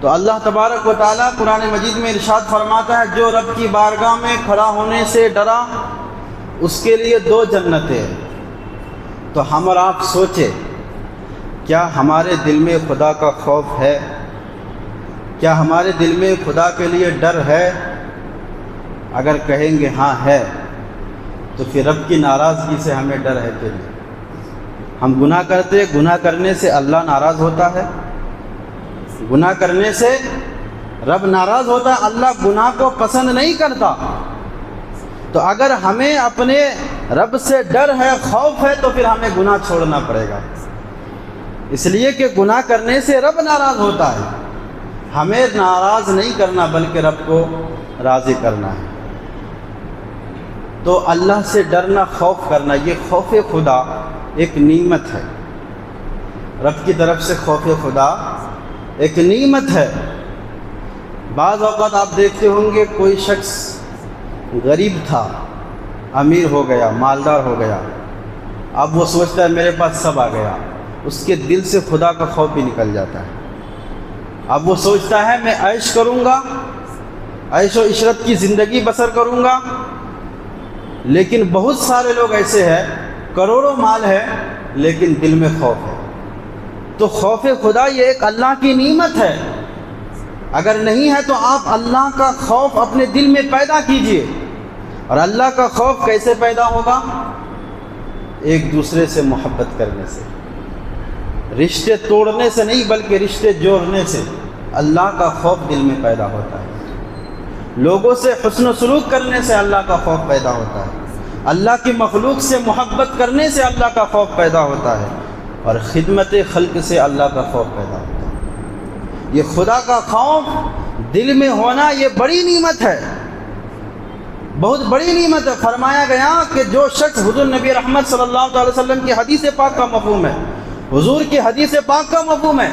تو اللہ تبارک و تعالیٰ قرآن مجید میں ارشاد فرماتا ہے جو رب کی بارگاہ میں کھڑا ہونے سے ڈرا اس کے لیے 2 جنتیں ہیں۔ تو ہم اور آپ سوچیں، کیا ہمارے دل میں خدا کا خوف ہے؟ کیا ہمارے دل میں خدا کے لیے ڈر ہے؟ اگر کہیں گے ہاں ہے، تو پھر رب کی ناراضگی سے ہمیں ڈر ہے کہ نہیں؟ ہم گناہ کرتے، گناہ کرنے سے اللہ ناراض ہوتا ہے، گناہ کرنے سے رب ناراض ہوتا ہے، اللہ گناہ کو پسند نہیں کرتا۔ تو اگر ہمیں اپنے رب سے ڈر ہے، خوف ہے، تو پھر ہمیں گناہ چھوڑنا پڑے گا، اس لیے کہ گناہ کرنے سے رب ناراض ہوتا ہے۔ ہمیں ناراض نہیں کرنا بلکہ رب کو راضی کرنا ہے۔ تو اللہ سے ڈرنا، خوف کرنا، یہ خوف خدا ایک نعمت ہے۔ رب کی طرف سے خوف خدا ایک نعمت ہے۔ بعض اوقات آپ دیکھتے ہوں گے کوئی شخص غریب تھا، امیر ہو گیا، مالدار ہو گیا، اب وہ سوچتا ہے میرے پاس سب آ گیا، اس کے دل سے خدا کا خوف بھی نکل جاتا ہے۔ اب وہ سوچتا ہے میں عیش کروں گا، عیش و عشرت کی زندگی بسر کروں گا، لیکن بہت سارے لوگ ایسے ہیں، کروڑوں مال ہے لیکن دل میں خوف ہے۔ تو خوف خدا یہ ایک اللہ کی نعمت ہے۔ اگر نہیں ہے تو آپ اللہ کا خوف اپنے دل میں پیدا کیجئے۔ اور اللہ کا خوف کیسے پیدا ہوگا؟ ایک دوسرے سے محبت کرنے سے، رشتے توڑنے سے نہیں بلکہ رشتے جوڑنے سے اللہ کا خوف دل میں پیدا ہوتا ہے۔ لوگوں سے حسن و سلوک کرنے سے اللہ کا خوف پیدا ہوتا ہے، اللہ کی مخلوق سے محبت کرنے سے اللہ کا خوف پیدا ہوتا ہے، اور خدمت خلق سے اللہ کا خوف پیدا ہوتا ہے۔ یہ خدا کا خوف دل میں ہونا یہ بڑی نعمت ہے، بہت بڑی نعمت ہے۔ فرمایا گیا کہ جو شخص، حضور نبی رحمت صلی اللہ علیہ وسلم کی حدیث پاک کا مفہوم ہے، حضور کی حدیث پاک کا مفہوم ہے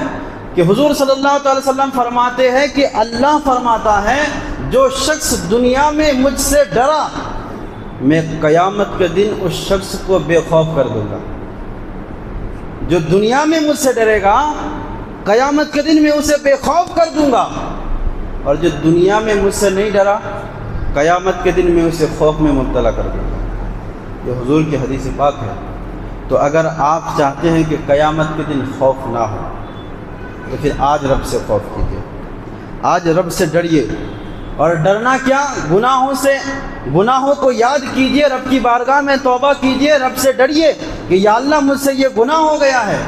کہ حضور صلی اللہ علیہ وسلم فرماتے ہیں کہ اللہ فرماتا ہے جو شخص دنیا میں مجھ سے ڈرا، میں قیامت کے دن اس شخص کو بے خوف کر دوں گا۔ جو دنیا میں مجھ سے ڈرے گا، قیامت کے دن میں اسے بے خوف کر دوں گا، اور جو دنیا میں مجھ سے نہیں ڈرا، قیامت کے دن میں اسے خوف میں مبتلا کر دوں گا۔ یہ حضور کی حدیث پاک ہے۔ تو اگر آپ چاہتے ہیں کہ قیامت کے دن خوف نہ ہو، تو پھر آج رب سے خوف کیجیے، آج رب سے ڈریے۔ اور ڈرنا کیا؟ گناہوں سے، گناہوں کو یاد کیجئے، رب کی بارگاہ میں توبہ کیجئے، رب سے ڈریے کہ یا اللہ مجھ سے یہ گناہ ہو گیا ہے،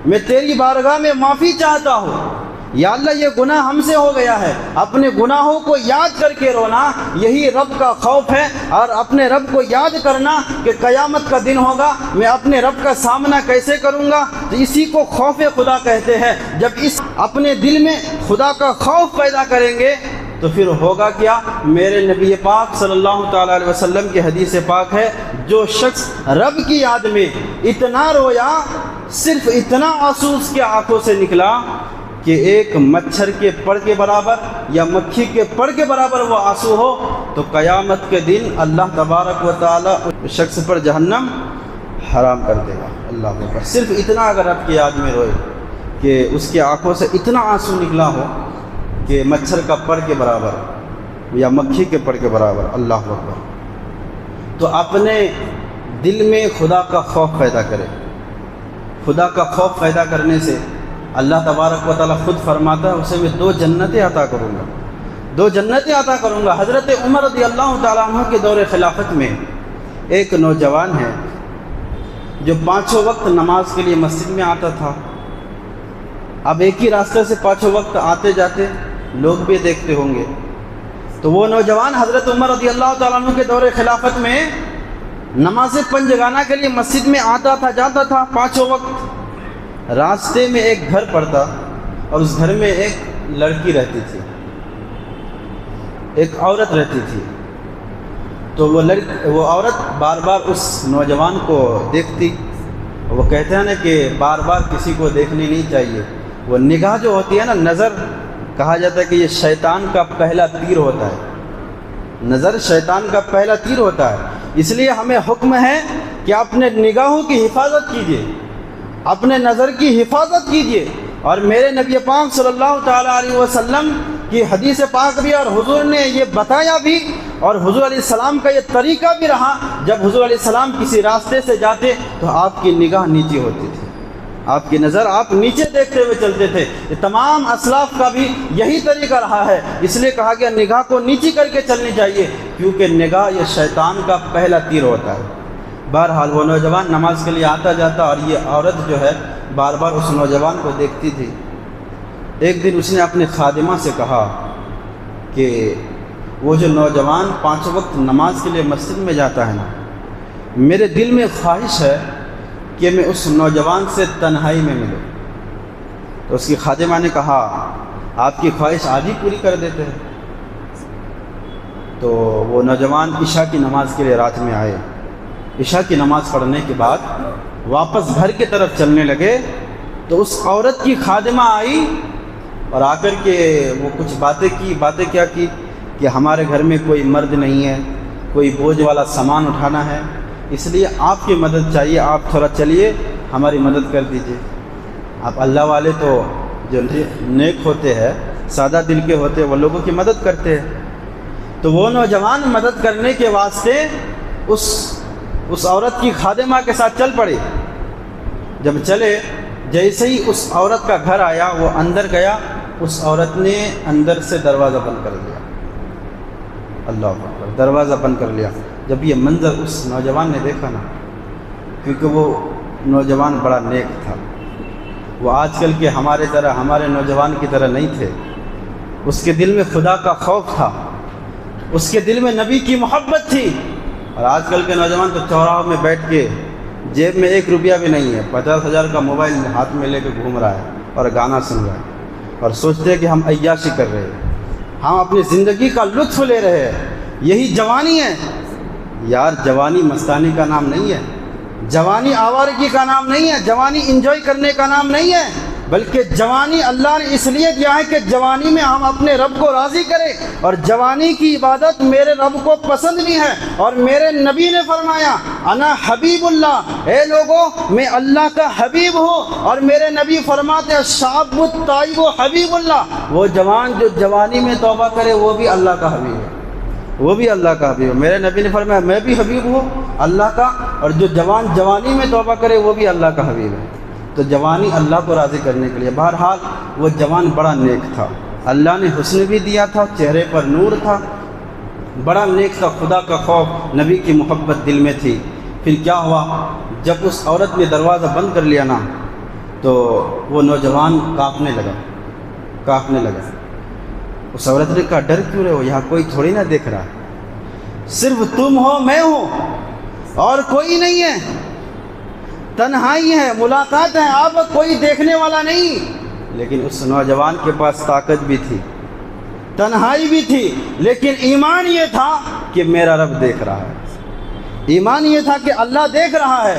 میں تیری بارگاہ میں معافی چاہتا ہوں، یا اللہ یہ گناہ ہم سے ہو گیا ہے۔ اپنے گناہوں کو یاد کر کے رونا، یہی رب کا خوف ہے۔ اور اپنے رب کو یاد کرنا کہ قیامت کا دن ہوگا، میں اپنے رب کا سامنا کیسے کروں گا، تو اسی کو خوف خدا کہتے ہیں۔ جب اس اپنے دل میں خدا کا خوف پیدا کریں گے تو پھر ہوگا کیا؟ میرے نبی پاک صلی اللہ تعالیٰ علیہ وسلم کی حدیث پاک ہے، جو شخص رب کی یاد میں اتنا رویا، صرف اتنا آنسو اس کی آنکھوں سے نکلا کہ ایک مچھر کے پڑ کے برابر یا مکھی کے پڑ کے برابر وہ آنسو ہو، تو قیامت کے دن اللہ تبارک و تعالیٰ اس شخص پر جہنم حرام کر دے گا۔ اللہ اکبر۔ صرف اتنا اگر رب کی یاد میں روئے کہ اس کی آنکھوں سے اتنا آنسو نکلا ہو کہ مچھر کا پڑ کے برابر یا مکھی کے پڑ کے برابر، اللہ اکبر۔ تو اپنے دل میں خدا کا خوف پیدا کرے۔ خدا کا خوف پیدا کرنے سے اللہ تبارک و تعالیٰ خود فرماتا ہے اسے میں 2 جنتیں عطا کروں گا، 2 جنتیں عطا کروں گا۔ حضرت عمر رضی اللہ تعالیٰ عنہ کے دور خلافت میں ایک نوجوان ہے جو 5 وقت نماز کے لیے مسجد میں آتا تھا۔ اب ایک ہی راستے سے 5 وقت آتے جاتے لوگ بھی دیکھتے ہوں گے، تو وہ نوجوان حضرت عمر رضی اللہ تعالیٰ عنہ کے دور خلافت میں نماز پنجگانہ کے لیے مسجد میں آتا تھا، جاتا تھا 5 وقت۔ راستے میں ایک گھر پڑتا اور اس گھر میں ایک لڑکی رہتی تھی، ایک عورت رہتی تھی۔ تو وہ عورت بار بار اس نوجوان کو دیکھتی۔ وہ کہتے ہیں نا کہ بار بار کسی کو دیکھنی نہیں چاہیے، وہ نگاہ جو ہوتی ہے نا، نظر کہا جاتا ہے کہ یہ شیطان کا پہلا تیر ہوتا ہے، نظر شیطان کا پہلا تیر ہوتا ہے۔ اس لیے ہمیں حکم ہے کہ اپنے نگاہوں کی حفاظت کیجیے، اپنے نظر کی حفاظت کیجیے، اور میرے نبی پاک صلی اللہ تعالیٰ علیہ وسلم کی حدیث پاک بھی، اور حضور نے یہ بتایا بھی، اور حضور علیہ السلام کا یہ طریقہ بھی رہا، جب حضور علیہ السلام کسی راستے سے جاتے تو آپ کی نگاہ نیچے ہوتی تھی، آپ کی نظر آپ نیچے دیکھتے ہوئے چلتے تھے۔ یہ تمام اسلاف کا بھی یہی طریقہ رہا ہے، اس لیے کہا گیا نگاہ کو نیچی کر کے چلنی چاہیے، کیونکہ نگاہ یہ شیطان کا پہلا تیر ہوتا ہے۔ بہرحال وہ نوجوان نماز کے لیے آتا جاتا، اور یہ عورت جو ہے بار بار اس نوجوان کو دیکھتی تھی۔ ایک دن اس نے اپنے خادمہ سے کہا کہ وہ جو نوجوان 5 وقت نماز کے لیے مسجد میں جاتا ہے نا، میرے دل میں خواہش ہے کہ میں اس نوجوان سے تنہائی میں ملوں۔ تو اس کی خادمہ نے کہا آپ کی خواہش آج ہی پوری کر دیتے ہیں۔ تو وہ نوجوان عشاء کی نماز کے لیے رات میں آئے، عشاء کی نماز پڑھنے کے بعد واپس گھر کی طرف چلنے لگے تو اس عورت کی خادمہ آئی اور آ کر کے وہ کچھ باتیں کیا کی کہ ہمارے گھر میں کوئی مرد نہیں ہے، کوئی بوجھ والا سامان اٹھانا ہے، اس لیے آپ کی مدد چاہیے، آپ تھوڑا چلیے ہماری مدد کر دیجیے۔ آپ اللہ والے تو جو نیک ہوتے ہیں، سادہ دل کے ہوتے ہیں، وہ لوگوں کی مدد کرتے ہیں۔ تو وہ نوجوان مدد کرنے کے واسطے اس عورت کی خادمہ کے ساتھ چل پڑے۔ جب چلے، جیسے ہی اس عورت کا گھر آیا، وہ اندر گیا، اس عورت نے اندر سے دروازہ بند کر لیا۔ اللہ اکبر، دروازہ بند کر لیا۔ جب یہ منظر اس نوجوان نے دیکھا نا، کیونکہ وہ نوجوان بڑا نیک تھا، وہ آج کل کے ہمارے نوجوان کی طرح نہیں تھے، اس کے دل میں خدا کا خوف تھا، اس کے دل میں نبی کی محبت تھی۔ اور آج کل کے نوجوان تو چوراہوں میں بیٹھ کے جیب میں 1 روپیہ بھی نہیں ہے، 50,000 کا موبائل ہاتھ میں لے کے گھوم رہا ہے اور گانا سن رہا ہے، اور سوچتے ہیں کہ ہم عیاشی کر رہے ہیں، ہم اپنی زندگی کا لطف لے رہے ہیں، یہی جوانی ہے۔ یار جوانی مستانی کا نام نہیں ہے، جوانی آوارگی کا نام نہیں ہے، جوانی انجوائے کرنے کا نام نہیں ہے، بلکہ جوانی اللہ نے اس لیے دیا ہے کہ جوانی میں ہم اپنے رب کو راضی کریں، اور جوانی کی عبادت میرے رب کو پسند بھی ہے۔ اور میرے نبی نے فرمایا انا حبیب اللہ، اے لوگو میں اللہ کا حبیب ہوں، اور میرے نبی فرماتے ہیں شاب الطیب حبیب اللہ، وہ جوان جو جوانی میں توبہ کرے وہ بھی اللہ کا حبیب ہے، وہ بھی اللہ کا حبیب ہے۔ میرے نبی نے فرمایا میں بھی حبیب ہوں اللہ کا، اور جو جوان جوانی میں توبہ کرے وہ بھی اللہ کا حبیب ہے۔ تو جوانی اللہ کو راضی کرنے کے لیے۔ بہرحال وہ جوان بڑا نیک تھا، اللہ نے حسن بھی دیا تھا، چہرے پر نور تھا، بڑا نیک تھا، خدا کا خوف، نبی کی محبت دل میں تھی۔ پھر کیا ہوا، جب اس عورت نے دروازہ بند کر لیا نا، تو وہ نوجوان کانپنے لگا۔ اس عورت نے کہا ڈر کیوں رہے ہو، یہاں کوئی تھوڑی نہ دیکھ رہا ہے، صرف تم ہو، میں ہوں، اور کوئی نہیں ہے، تنہائی ہے، ملاقات ہے، اب کوئی دیکھنے والا نہیں۔ لیکن اس نوجوان کے پاس طاقت بھی تھی، تنہائی بھی تھی، لیکن ایمان یہ تھا کہ میرا رب دیکھ رہا ہے، ایمان یہ تھا کہ اللہ دیکھ رہا ہے۔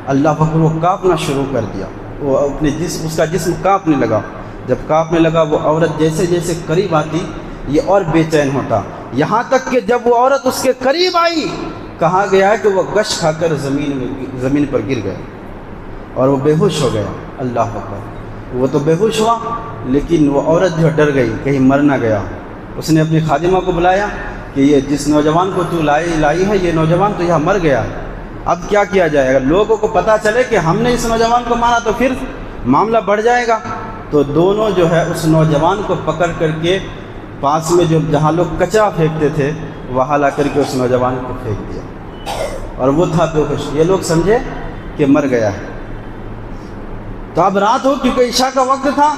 اللہ اکبر، وہ کانپنا شروع کر دیا، وہ اپنے اس کا جسم کانپنے لگا۔ جب کانپنے لگا، وہ عورت جیسے جیسے قریب آتی یہ اور بے چین ہوتا، یہاں تک کہ جب وہ عورت اس کے قریب آئی، کہا گیا ہے کہ وہ گش کھا کر زمین پر گر گیا اور وہ بے ہوش ہو گیا۔ اللہ اکبر، وہ تو بے ہوش ہوا، لیکن وہ عورت جو ڈر گئی کہیں مر نہ گیا۔ اس نے اپنی خادمہ کو بلایا کہ یہ جس نوجوان کو تو لائی ہے، یہ نوجوان تو یہاں مر گیا، اب کیا کیا جائے؟ اگر لوگوں کو پتہ چلے کہ ہم نے اس نوجوان کو مارا تو پھر معاملہ بڑھ جائے گا۔ تو دونوں جو ہے اس نوجوان کو پکڑ کر کے پاس میں جہاں لوگ کچرا پھینکتے تھے وہاں لا کر کے اس نوجوان کو پھینک دیا، اور وہ تھا بے ہوش۔ یہ لوگ سمجھے کہ مر گیا ہے۔ تو اب رات ہو، کیونکہ عشاء کا وقت تھا،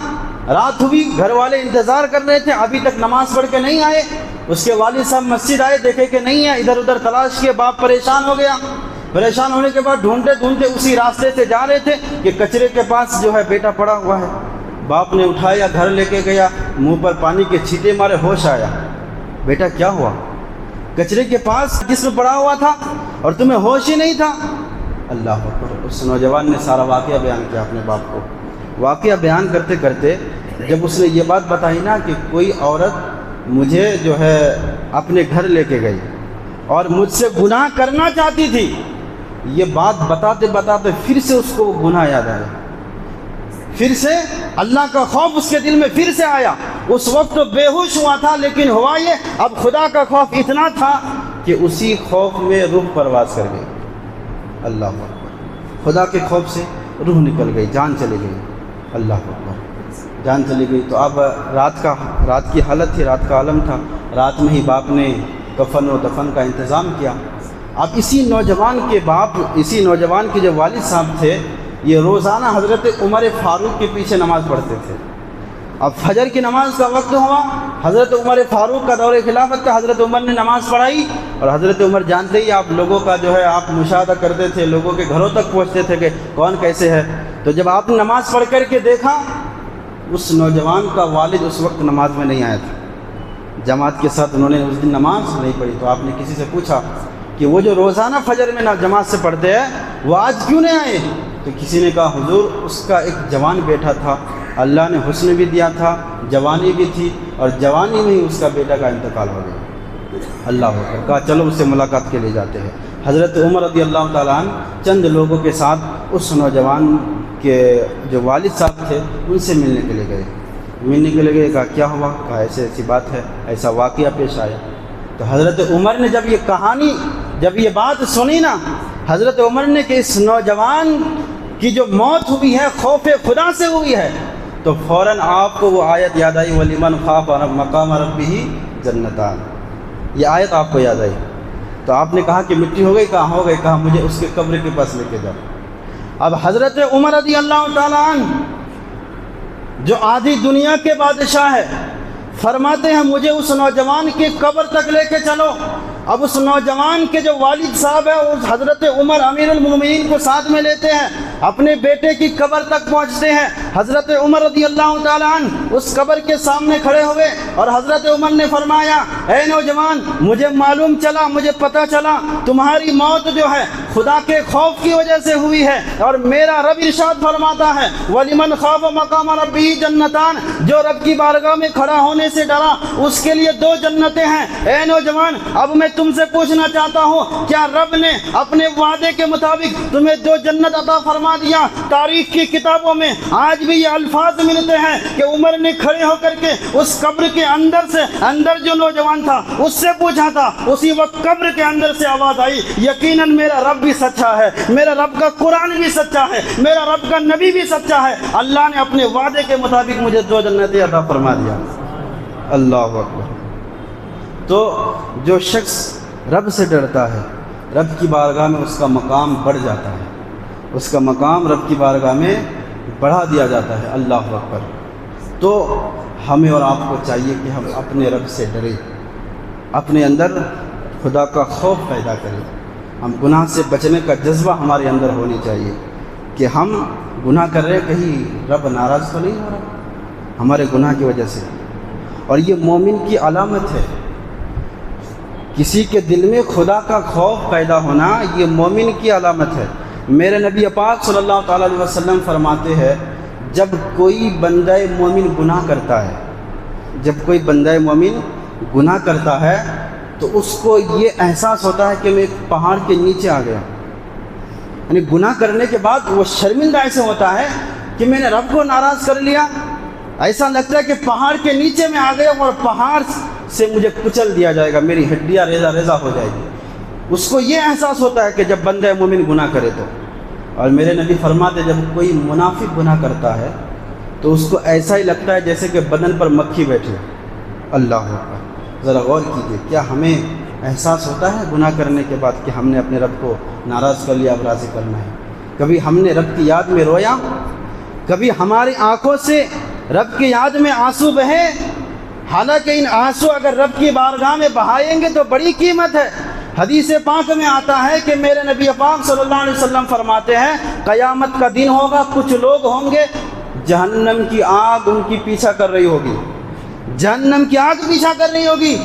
رات ہوئی، گھر والے انتظار کر رہے تھے، ابھی تک نماز پڑھ کے نہیں آئے۔ اس کے والد صاحب مسجد آئے، دیکھے کہ نہیں ہے، ادھر ادھر تلاش کیے، باپ پریشان ہو گیا۔ پریشان ہونے کے بعد ڈھونڈتے ڈھونڈتے اسی راستے سے جا رہے تھے کہ کچرے کے پاس جو ہے بیٹا پڑا ہوا ہے۔ باپ نے اٹھایا، گھر لے کے گیا، منہ پر پانی کے چھینٹے مارے، ہوش آیا۔ بیٹا کیا ہوا؟ کچرے کے پاس جسم پڑا ہوا تھا اور تمہیں ہوش ہی نہیں تھا۔ اللہ اکبر، اس نوجوان نے سارا واقعہ بیان کیا اپنے باپ کو۔ واقعہ بیان کرتے کرتے جب اس نے یہ بات بتائی نا کہ کوئی عورت مجھے جو ہے اپنے گھر لے کے گئی اور مجھ سے گناہ کرنا چاہتی تھی، یہ بات بتاتے بتاتے پھر سے اس کو وہ گناہ یاد آیا۔ پھر سے اللہ کا خوف اس کے دل میں پھر سے آیا. اس وقت تو بے ہوش ہوا تھا، لیکن ہوا یہ اب خدا کا خوف اتنا تھا کہ اسی خوف میں روح پرواز کر گئی. اللہ اکبر. خدا کے خوف سے روح نکل گئی، جان چلی گئی. اللہ اکبر. جان چلی گئی. تو اب رات کی حالت تھی، رات کا عالم تھا. رات میں ہی باپ نے کفن و دفن کا انتظام کیا. اب اسی نوجوان کے باپ، اسی نوجوان کے جو والد صاحب تھے، یہ روزانہ حضرت عمر فاروق کے پیچھے نماز پڑھتے تھے. اب فجر کی نماز کا وقت ہوا، حضرت عمر فاروق کا دور خلافت کا، حضرت عمر نے نماز پڑھائی. اور حضرت عمر جانتے ہی آپ لوگوں کا جو ہے آپ مشاہدہ کرتے تھے، لوگوں کے گھروں تک پہنچتے تھے کہ کون کیسے ہے. تو جب آپ نے نماز پڑھ کر کے دیکھا، اس نوجوان کا والد اس وقت نماز میں نہیں آیا تھا. جماعت کے ساتھ انہوں نے اس دن نماز نہیں پڑھی. تو آپ نے کسی سے پوچھا کہ وہ جو روزانہ فجر میں جماعت سے پڑھتے ہیں وہ آج کیوں نہیں آئے؟ تو کسی نے کہا حضور اس کا ایک جوان بیٹا تھا، اللہ نے حسن بھی دیا تھا، جوانی بھی تھی، اور جوانی میں ہی اس کا بیٹا کا انتقال ہو گیا. اللہ اکبر. کہا چلو اس سے ملاقات کے لیے جاتے ہیں. حضرت عمر رضی اللہ تعالیٰ عنہ چند لوگوں کے ساتھ اس نوجوان کے جو والد صاحب تھے ان سے ملنے کے لیے گئے. ملنے کے لیے گئے. کہا کیا ہوا؟ کہا ایسے ایسی بات ہے، ایسا واقعہ پیش آیا. تو حضرت عمر نے جب یہ کہانی، جب یہ بات سنی نا، حضرت عمر نے کہ اس نوجوان کی جو موت ہوئی ہے خوف خدا سے ہوئی ہے، تو فوراً آپ کو وہ آیت یاد آئی، وَلِمَنْ خَافَ مَقَامَ رَبِّهِ جَنَّتَانِ. یہ آیت آپ کو یاد آئی. تو آپ نے کہا کہ مٹی ہو گئی؟ کہاں ہو گئی. کہا مجھے اس کے قبر کے پاس لے کے جاؤ. اب حضرت عمر رضی اللہ تعالیٰ عنہ جو آدھی دنیا کے بادشاہ ہے، فرماتے ہیں مجھے اس نوجوان کی قبر تک لے کے چلو. اب اس نوجوان کے جو والد صاحب ہیں اس حضرت عمر امیر المومنین کو ساتھ میں لیتے ہیں، اپنے بیٹے کی قبر تک پہنچتے ہیں. حضرت عمر رضی اللہ تعالیٰ عنہ اس قبر کے سامنے کھڑے ہوئے اور حضرت عمر نے فرمایا اے نوجوان، مجھے معلوم چلا، مجھے پتہ چلا تمہاری موت جو ہے خدا کے خوف کی وجہ سے ہوئی ہے، اور میرا رب ارشاد فرماتا ہے وَلِمَنْ خَافَ مَقَامَ رَبِّهِ جَنَّتَانِ، جو رب کی بارگاہ میں کھڑا ہونے سے ڈرا اس کے لیے 2 جنتیں ہیں. اے نوجوان، اب میں تم سے پوچھنا چاہتا ہوں، کیا رب نے اپنے وعدے کے مطابق تمہیں 2 جنت عطا فرما دیا؟ تاریخ کی کتابوں میں آج بھی یہ الفاظ ملتے ہیں کہ عمر نے کھڑے ہو کر کے اس قبر کے اندر جو نوجوان تھا اس سے پوچھا تھا. اسی وقت قبر کے اندر سے آواز آئی یقیناً میرا رب بھی سچا ہے، میرا رب کا قرآن بھی سچا ہے، میرا رب کا نبی بھی سچا ہے، اللہ نے اپنے وعدے کے مطابق مجھے 2 جنتیں عطا فرما دیا. اللہ اکبر. تو جو شخص رب سے ڈرتا ہے، رب کی بارگاہ میں اس کا مقام بڑھ جاتا ہے، اس کا مقام رب کی بارگاہ میں بڑھا دیا جاتا ہے. اللہ اکبر. تو ہمیں اور آپ کو چاہیے کہ ہم اپنے رب سے ڈریں، اپنے اندر خدا کا خوف پیدا کریں. ہم گناہ سے بچنے کا جذبہ ہمارے اندر ہونی چاہیے کہ ہم گناہ کر رہے ہیں، کہیں رب ناراض تو نہیں ہو رہا ہمارے گناہ کی وجہ سے. اور یہ مومن کی علامت ہے، کسی کے دل میں خدا کا خوف پیدا ہونا یہ مومن کی علامت ہے. میرے نبی پاک صلی اللہ تعالیٰ علیہ وسلم فرماتے ہیں جب کوئی بندہ مومن گناہ کرتا ہے، جب کوئی بندہ مومن گناہ کرتا ہے تو اس کو یہ احساس ہوتا ہے کہ میں ایک پہاڑ کے نیچے آ گیا. یعنی گناہ کرنے کے بعد وہ شرمندہ ایسے ہوتا ہے کہ میں نے رب کو ناراض کر لیا. ایسا لگتا ہے کہ پہاڑ کے نیچے میں آ گیا اور پہاڑ سے مجھے کچل دیا جائے گا، میری ہڈیاں ریزہ ریزہ ہو جائے گی. اس کو یہ احساس ہوتا ہے کہ جب بندہ مومن گناہ کرے تو. اور میرے نبی فرماتے جب کوئی منافق گناہ کرتا ہے تو اس کو ایسا ہی لگتا ہے جیسے کہ بدن پر مکھی بیٹھے. اللہ اکبر. ذرا غور کیجیے، کیا ہمیں احساس ہوتا ہے گناہ کرنے کے بعد کہ ہم نے اپنے رب کو ناراض کر لیا، اب راضی کرنا ہے؟ کبھی ہم نے رب کی یاد میں رویا؟ کبھی ہماری آنکھوں سے رب کی یاد میں آنسو بہے؟ حالانکہ ان آنسو اگر رب کی بارگاہ میں بہائیں گے تو بڑی قیمت ہے. حدیث پاک میں آتا ہے کہ میرے نبی پاک صلی اللہ علیہ وسلم فرماتے ہیں قیامت کا دن ہوگا، کچھ لوگ ہوں گے جہنم کی آگ ان کی پیچھا کر رہی ہوگی، جہنم کی آگ پیچھا کر رہی ہوگی.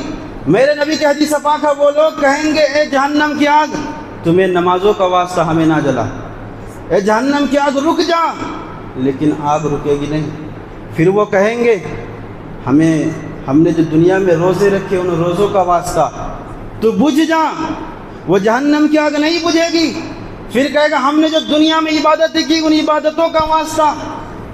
میرے نبی کی حدیث پاک ہے وہ لوگ کہیں گے اے جہنم کی آگ تمہیں نمازوں کا واسطہ ہمیں نہ جلا، اے جہنم کی آگ رک جا، لیکن آگ رکے گی نہیں. پھر وہ کہیں گے ہم نے جو دنیا میں روزے رکھے ان روزوں کا واسطہ تو بجھ جا، وہ جہنم کی آگ نہیں بجھے گی. پھر کہے گا ہم نے جو دنیا میں عبادتیں کی ان عبادتوں کا واسطہ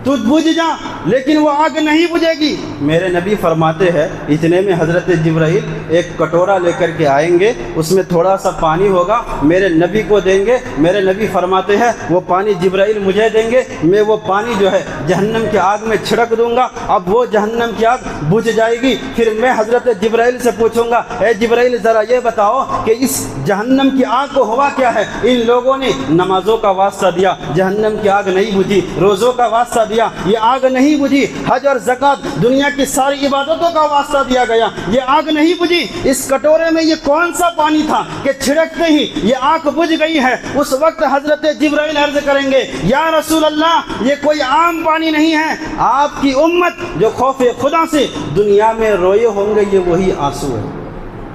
تو بجھ جا لیکن وہ آگ نہیں بجھے گی۔ میرے نبی فرماتے ہیں اتنے میں حضرت جبرائیل ایک کٹورا لے کر کے آئیں گے، اس میں تھوڑا سا پانی ہوگا، میرے نبی کو دیں گے، میرے نبی فرماتے ہیں وہ پانی جبرائیل مجھے دیں گے، میں وہ پانی جو ہے جہنم کی آگ میں چھڑک دوں گا، اب وہ جہنم کی آگ بجھ جائے گی۔ پھر میں حضرت جبرائیل سے پوچھوں گا اے جبرائیل ذرا یہ بتاؤ کہ اس جہنم کی آگ کو ہوا کیا ہے؟ ان لوگوں نے نمازوں کا واسطہ دیا، جہنم کی آگ نہیں بجھی، روزوں کا واسطہ دیا، یہ آگ نہیں بجھی، حج اور زکوٰۃ دنیا کی ساری عبادتوں کا واسطہ دیا گیا، یہ آگ نہیں بجھی۔ اس کٹورے میں یہ کون سا پانی تھا کہ چھڑکتے ہی یہ آگ بجھ گئی ہے؟ اس وقت حضرت جبرائیل عرض کریں گے یا رسول اللہ یہ کوئی عام پانی نہیں ہے، آپ کی امت جو خوف خدا سے دنیا میں روئے ہوں گے یہ وہی آنسو ہے۔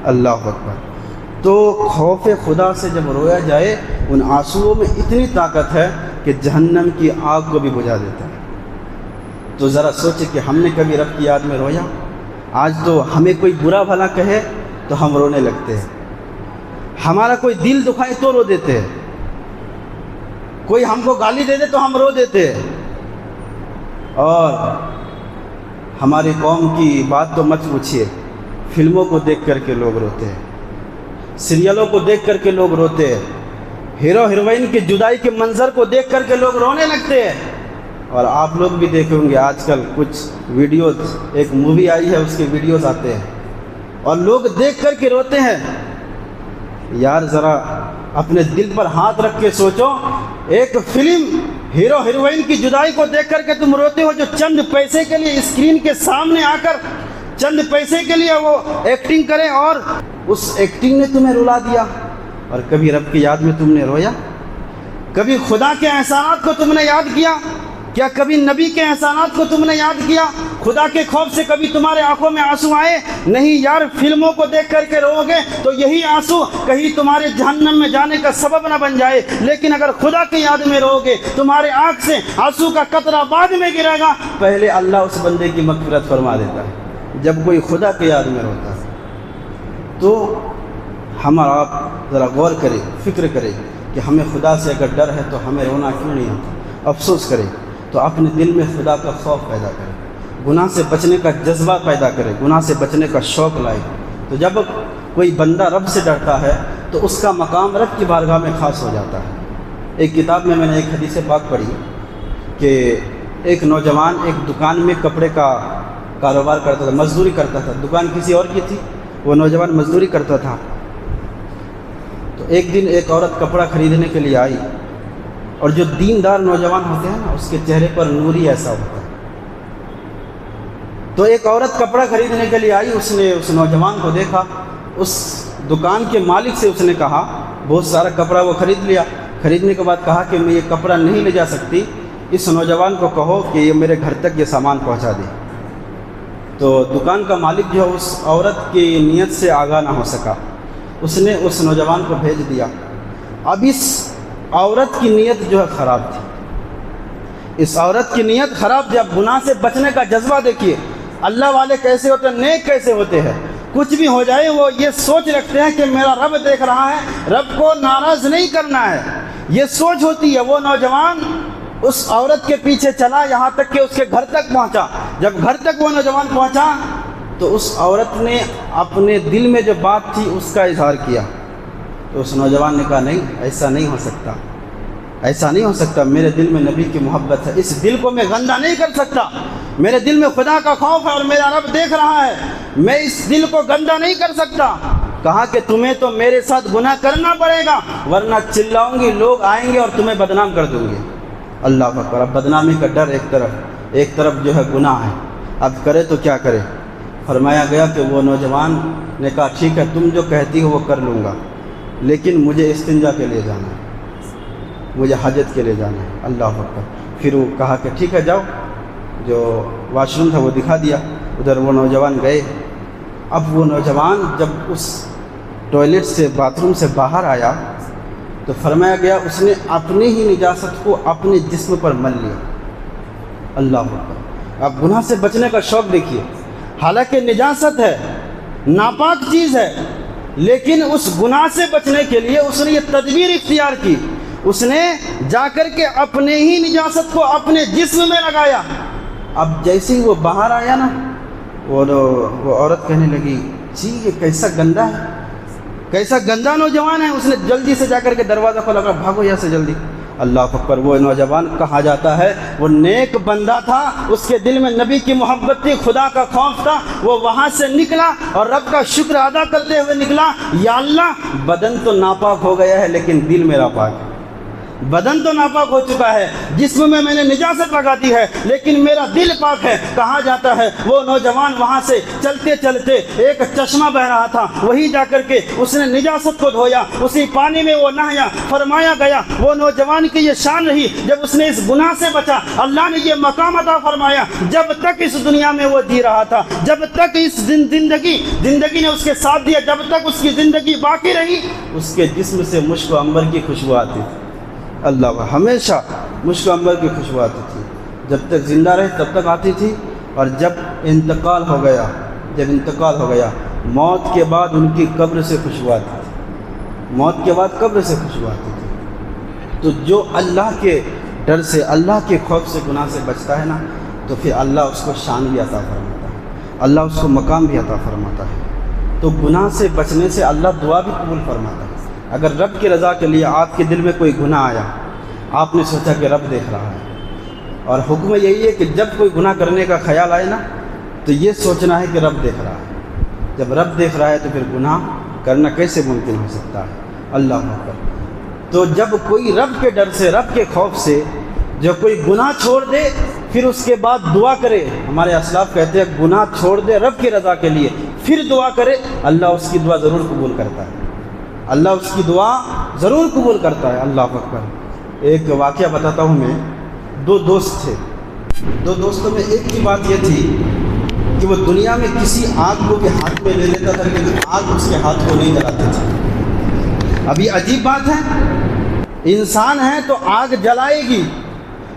اللہ اکبر۔ تو خوف خدا سے جب رویا جائے ان آنسوؤں میں اتنی طاقت ہے کہ جہنم کی آگ کو بھی بجھا دیتا ہے۔ تو ذرا سوچے کہ ہم نے کبھی رب کی یاد میں رویا؟ آج تو ہمیں کوئی برا بھلا کہے تو ہم رونے لگتے ہیں، ہمارا کوئی دل دکھائے تو رو دیتے ہیں، کوئی ہم کو گالی دے دے تو ہم رو دیتے ہیں، اور ہماری قوم کی بات تو مت پوچھیے، فلموں کو دیکھ کر کے لوگ روتے ہیں، سیریلوں کو دیکھ کر کے لوگ روتے ہیں، ہیرو ہیروئن کی جدائی کے منظر کو دیکھ کر کے لوگ رونے لگتے ہیں۔ اور آپ لوگ بھی دیکھے ہوں گے آج کل کچھ ویڈیوز، ایک مووی آئی ہے اس کے ویڈیوز آتے ہیں اور لوگ دیکھ کر کے روتے ہیں۔ یار ذرا اپنے دل پر ہاتھ رکھ کے سوچو، ایک فلم ہیرو ہیروئن کی جدائی کو دیکھ کر کے تم روتے ہو جو چند پیسے کے لیے اسکرین کے سامنے آ کر چند پیسے کے لیے وہ ایکٹنگ کرے اور اس ایکٹنگ نے تمہیں رلا دیا۔ اور کبھی رب کی یاد میں تم نے رویا؟ کبھی خدا کے احسانات کو تم نے یاد کیا؟ کیا کبھی نبی کے احسانات کو تم نے یاد کیا؟ خدا کے خوف سے کبھی تمہارے آنکھوں میں آنسو آئے؟ نہیں یار، فلموں کو دیکھ کر کے رو گے تو یہی آنسو کہیں تمہارے جہنم میں جانے کا سبب نہ بن جائے، لیکن اگر خدا کی یاد میں رو گے تمہارے آنکھ سے آنسو کا قطرہ بعد میں گرے گا، پہلے اللہ اس بندے کی مغفرت فرما دیتا ہے جب کوئی خدا کی یاد میں روتا ہے۔ تو ہم اور آپ ذرا غور کریں، فکر کریں کہ ہمیں خدا سے اگر ڈر ہے تو ہمیں رونا کیوں نہیں آتا؟ افسوس کریں تو اپنے دل میں خدا کا خوف پیدا کریں، گناہ سے بچنے کا جذبہ پیدا کرے، گناہ سے بچنے کا شوق لائے۔ تو جب کوئی بندہ رب سے ڈرتا ہے تو اس کا مقام رب کی بارگاہ میں خاص ہو جاتا ہے۔ ایک کتاب میں نے ایک حدیث پاک پڑھی کہ ایک نوجوان ایک دکان میں کپڑے کا کاروبار کرتا تھا، مزدوری کرتا تھا، دکان کسی اور کی تھی، وہ نوجوان مزدوری کرتا تھا۔ تو ایک دن ایک عورت کپڑا خریدنے کے لیے آئی، اور جو دیندار نوجوان ہوتے ہیں نا اس کے چہرے پر نور ہی ایسا ہوتا ہے۔ تو ایک عورت کپڑا خریدنے کے لیے آئی، اس نے اس نوجوان کو دیکھا، اس دکان کے مالک سے اس نے کہا، بہت سارا کپڑا وہ خرید لیا، خریدنے کے بعد کہا کہ میں یہ کپڑا نہیں لے جا سکتی، اس نوجوان کو کہو کہ یہ میرے گھر تک یہ سامان پہنچا دے۔ تو دکان کا مالک جو ہے اس عورت کی نیت سے آگاہ نہ ہو سکا، اس نے اس نوجوان کو بھیج دیا۔ اب اس عورت کی نیت جو ہے خراب تھی، اس عورت کی نیت خراب تھی۔ اب گناہ سے بچنے کا جذبہ دیکھیے، اللہ والے کیسے ہوتے ہیں، نیک کیسے ہوتے ہیں، کچھ بھی ہو جائے وہ یہ سوچ رکھتے ہیں کہ میرا رب دیکھ رہا ہے، رب کو ناراض نہیں کرنا ہے، یہ سوچ ہوتی ہے۔ وہ نوجوان اس عورت کے پیچھے چلا یہاں تک کہ اس کے گھر تک پہنچا۔ جب گھر تک وہ نوجوان پہنچا تو اس عورت نے اپنے دل میں جو بات تھی اس کا اظہار کیا۔ تو اس نوجوان نے کہا نہیں، ایسا نہیں ہو سکتا، ایسا نہیں ہو سکتا، میرے دل میں نبی کی محبت ہے، اس دل کو میں گندہ نہیں کر سکتا، میرے دل میں خدا کا خوف ہے اور میرا رب دیکھ رہا ہے، میں اس دل کو گندہ نہیں کر سکتا۔ کہا کہ تمہیں تو میرے ساتھ گناہ کرنا پڑے گا ورنہ چلاؤں گی، لوگ آئیں گے اور تمہیں بدنام کر دوں گے۔ اللہ اکبر۔ اب بدنامی کا ڈر ایک طرف جو ہے گناہ ہے، اب کرے تو کیا کرے۔ فرمایا گیا کہ وہ نوجوان نے کہا ٹھیک ہے تم جو کہتی ہو وہ کر لوں گا، لیکن مجھے استنجا کے لیے جانا ہے، مجھے حاجت کے لیے جانا ہے۔ اللہ اکبر۔ پھر وہ کہا کہ ٹھیک ہے جاؤ، جو واش روم تھا وہ دکھا دیا، ادھر وہ نوجوان گئے۔ اب وہ نوجوان جب اس ٹوائلٹ سے باتھ روم سے باہر آیا تو فرمایا گیا اس نے اپنی ہی نجاست کو اپنے جسم پر مل لیا۔ اللہ اکبر۔ اب گناہ سے بچنے کا شوق دیکھیے، حالانکہ نجاست ہے، ناپاک چیز ہے، لیکن اس گناہ سے بچنے کے لیے اس نے یہ تدبیر اختیار کی، اس نے جا کر کے اپنے ہی نجاست کو اپنے جسم میں لگایا۔ اب جیسے ہی وہ باہر آیا نا، وہ عورت کہنے لگی جی یہ کیسا گندا ہے، کیسا گندا نوجوان ہے۔ اس نے جلدی سے جا کر کے دروازہ کھولا، کہا بھاگو یہاں سے جلدی۔ اللہ اکبر، وہ نوجوان کہا جاتا ہے وہ نیک بندہ تھا، اس کے دل میں نبی کی محبت تھی، خدا کا خوف تھا۔ وہ وہاں سے نکلا اور رب کا شکر ادا کرتے ہوئے نکلا، یا اللہ بدن تو ناپاک ہو گیا ہے لیکن دل میرا پاک ہے۔ بدن تو ناپاک ہو چکا ہے، جسم میں نے نجاست لگا دی ہے، لیکن میرا دل پاک ہے۔ کہا جاتا ہے وہ نوجوان وہاں سے چلتے چلتے ایک چشمہ بہ رہا تھا، وہی جا کر کے اس نے نجاست کو دھویا، اسی پانی میں وہ نہایا۔ فرمایا گیا وہ نوجوان کی یہ شان رہی، جب اس نے اس گناہ سے بچا، اللہ نے یہ مقام عطا فرمایا۔ جب تک اس دنیا میں وہ جی رہا تھا، جب تک اس زندگی نے اس کے ساتھ دیا، جب تک اس کی زندگی باقی رہی، اس کے جسم سے مشک و عنبر کی خوشبو آتی تھی۔ اللہ، ہمیشہ مشک و عنبر کی خوشبو آتی تھی، جب تک زندہ رہے تب تک آتی تھی، اور جب انتقال ہو گیا، موت کے بعد ان کی قبر سے خوشبو آتی تھی، موت کے بعد قبر سے خوشبو آتی تھی۔ تو جو اللہ کے ڈر سے، اللہ کے خوف سے گناہ سے بچتا ہے نا، تو پھر اللہ اس کو شان بھی عطا فرماتا ہے، اللہ اس کو مقام بھی عطا فرماتا ہے۔ تو گناہ سے بچنے سے اللہ دعا بھی قبول فرماتا ہے۔ اگر رب کی رضا کے لیے آپ کے دل میں کوئی گناہ آیا، آپ نے سوچا کہ رب دیکھ رہا ہے، اور حکم یہی ہے کہ جب کوئی گناہ کرنے کا خیال آئے نا، تو یہ سوچنا ہے کہ رب دیکھ رہا ہے۔ جب رب دیکھ رہا ہے تو پھر گناہ کرنا کیسے ممکن ہو سکتا ہے؟ اللہ اکبر۔ تو جب کوئی رب کے ڈر سے، رب کے خوف سے جو کوئی گناہ چھوڑ دے، پھر اس کے بعد دعا کرے، ہمارے اسلاف کہتے ہیں گناہ چھوڑ دے رب کی رضا کے لیے، پھر دعا کرے، اللہ اس کی دعا ضرور قبول کرتا ہے، اللہ اس کی دعا ضرور قبول کرتا ہے۔ اللہ اکبر۔ ایک واقعہ بتاتا ہوں میں، دو دوست تھے، دو دوستوں میں ایک کی بات یہ تھی کہ وہ دنیا میں کسی آگ کو بھی ہاتھ میں لے لیتا تھا، لیکن آگ اس کے ہاتھ کو نہیں جلاتے تھے۔ اب یہ عجیب بات ہے، انسان ہے تو آگ جلائے گی،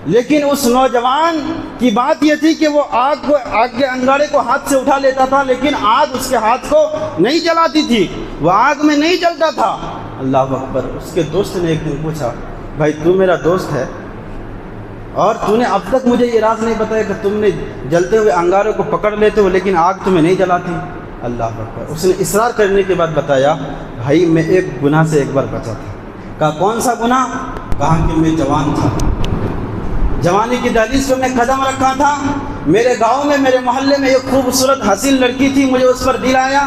لیکن اس نوجوان کی بات یہ تھی کہ وہ آگ کے انگارے کو ہاتھ سے اٹھا لیتا تھا، لیکن آگ اس کے ہاتھ کو نہیں جلاتی تھی، وہ آگ میں نہیں جلتا تھا۔ اللہ اکبر۔ اس کے دوست نے ایک دن پوچھا، بھائی تو میرا دوست ہے اور تو نے اب تک مجھے یہ راز نہیں بتایا کہ تم نے جلتے ہوئے انگاروں کو پکڑ لیتے ہو لیکن آگ تمہیں نہیں جلاتی۔ اللہ اکبر۔ اس نے اصرار کرنے کے بعد بتایا، بھائی میں ایک گناہ سے ایک بار بچا تھا۔ کہا کون سا گناہ؟ کہا کہ میں جوان تھا، جوانی کی دہلیز پہ میں قدم رکھا تھا، میرے گاؤں میں، میرے محلے میں ایک خوبصورت حسین لڑکی تھی، مجھے اس پر دل آیا،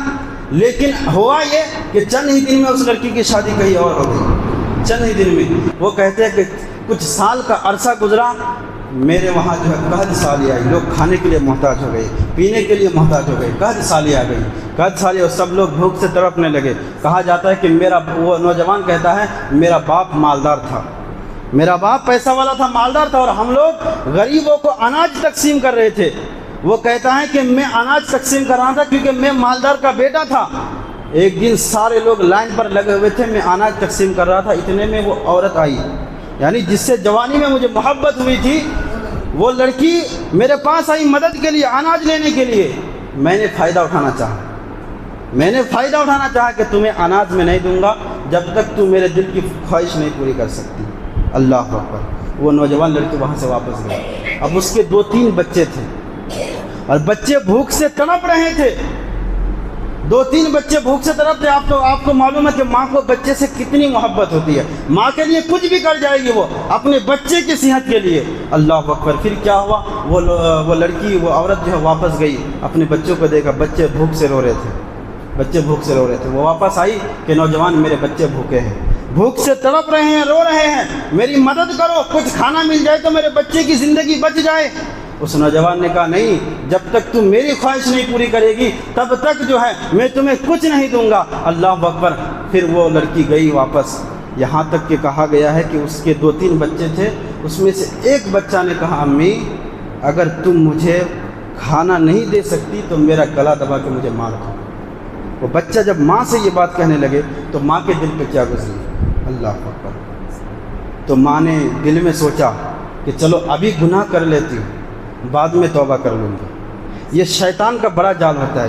لیکن ہوا یہ کہ چند ہی دن میں اس لڑکی کی شادی کہیں اور ہو گئی، چند ہی دن میں۔ وہ کہتے ہیں کہ کچھ سال کا عرصہ گزرا، میرے وہاں جو ہے قحط سالی آئی، لوگ کھانے کے لیے محتاج ہو گئے، پینے کے لیے محتاج ہو گئے، قحط سالی آ گئی، قحط سالی، اور سب لوگ بھوک سے تڑپنے لگے۔ کہا جاتا ہے کہ وہ نوجوان کہتا ہے میرا باپ مالدار تھا، میرا باپ پیسہ والا تھا، مالدار تھا، اور ہم لوگ غریبوں کو اناج تقسیم کر رہے تھے۔ وہ کہتا ہے کہ میں اناج تقسیم کر رہا تھا کیونکہ میں مالدار کا بیٹا تھا۔ ایک دن سارے لوگ لائن پر لگے ہوئے تھے، میں اناج تقسیم کر رہا تھا، اتنے میں وہ عورت آئی، یعنی جس سے جوانی میں مجھے محبت ہوئی تھی، وہ لڑکی میرے پاس آئی مدد کے لیے، اناج لینے کے لیے۔ میں نے فائدہ اٹھانا چاہا کہ تمہیں اناج میں نہیں دوں گا جب تک تم میرے دل کی خواہش نہیں پوری کر سکتی۔ اللہ اکبر۔ وہ نوجوان لڑکی وہاں سے واپس گئی۔ اب اس کے 2-3 بچے تھے اور بچے بھوک سے تڑپ رہے تھے، 2-3 بچے بھوک سے تڑپ تھے۔ آپ کو معلوم ہے کہ ماں کو بچے سے کتنی محبت ہوتی ہے، ماں کے لیے کچھ بھی کر جائے گی وہ اپنے بچے کی صحت کے لیے۔ اللہ اکبر۔ پھر کیا ہوا، وہ لڑکی، وہ عورت جو ہے واپس گئی، اپنے بچوں کو دیکھا، بچے بھوک سے رو رہے تھے، وہ واپس آئی کہ نوجوان میرے بچے بھوکے ہیں، بھوک سے تڑپ رہے ہیں، رو رہے ہیں، میری مدد کرو، کچھ کھانا مل جائے تو میرے بچے کی زندگی بچ جائے۔ اس نوجوان نے کہا نہیں، جب تک تم میری خواہش نہیں پوری کرے گی تب تک جو ہے میں تمہیں کچھ نہیں دوں گا۔ اللہ اکبر۔ پھر وہ لڑکی گئی واپس، یہاں تک کہ کہا گیا ہے کہ اس کے 2-3 بچے تھے، اس میں سے ایک بچہ نے کہا امی اگر تم مجھے کھانا نہیں دے سکتی تو میرا گلا دبا کے مجھے مار دو۔ وہ بچہ جب ماں سے یہ بات کہنے لگے تو ماں کے دل پہ کیا گزری؟ اللہ اکبر۔ تو ماں نے دل میں سوچا کہ چلو ابھی گناہ کر لیتی ہوں، بعد میں توبہ کر لوں گی۔ یہ شیطان کا بڑا جال ہوتا ہے،